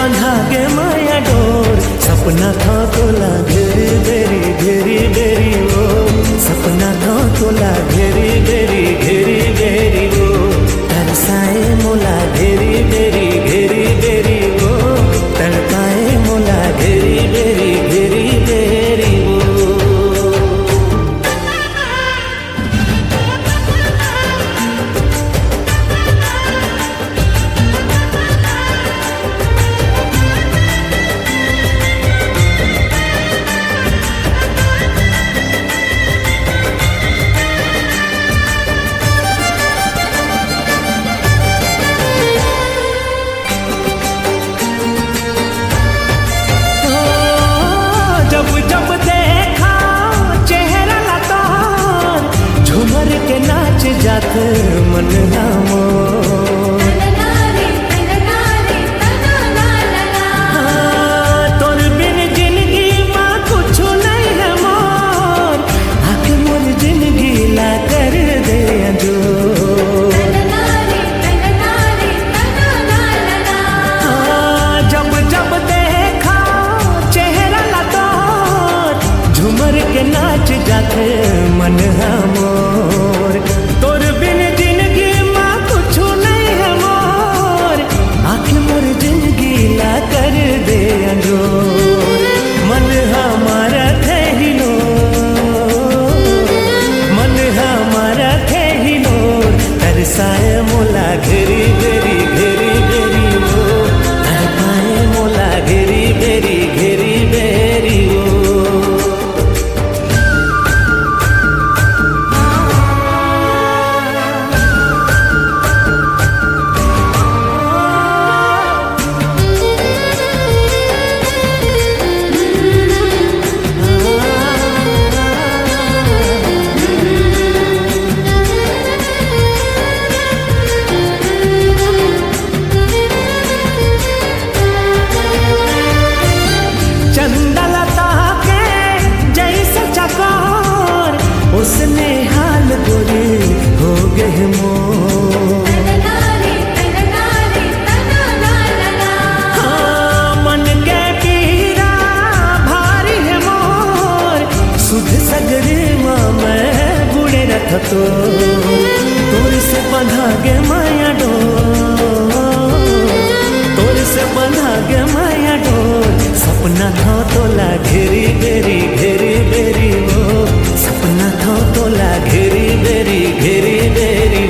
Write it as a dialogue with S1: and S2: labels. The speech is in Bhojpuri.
S1: बंधा गे माया डोर सपना था तोला घेरी बेरी घेरी बेरी वो सपना था तोला घेरी बेरी घेरी बेरी वो तरसाए मोला घेरी बेरी घेरी बेरी वो तड़पाए मोला घेरी बेरी घेरी बेरी वो। जब देखा चेहरा लतार झूमर के नाच जात मन नामो तोर बिन जिंदगी माँ कुछ नहीं है मोर आके मोर जिंदगी ला कर दे जो जब देखा चेहरा लतार झूमर के नाच जाते मन मोर तोर बिन जिंदगी माँ कुछ नहीं है मोर आखिर मोर जिंदगी ला कर दे अंजोर मन हमारा थे ही लो मन हमारा थे ही लो तरसाए मोला घेरी बेरी घेरी बेरी वो तड़पाए मोला घेरी बेरी घेरी बेरी वो। चंदलता के जैसे चकोर उसने हाल गोरी हो गए मोर हाँ, मन के पीरा भारी है मोर सुध सगरे माँ मैं बुढ़े रथ तो तोर से बंधा गे माया डोर तोर से बंधा गे माया डोर सपना था तोला घेरी बेरी घेरी बेरी वो सपना था तोला घेरी बेरी घेरी बेरी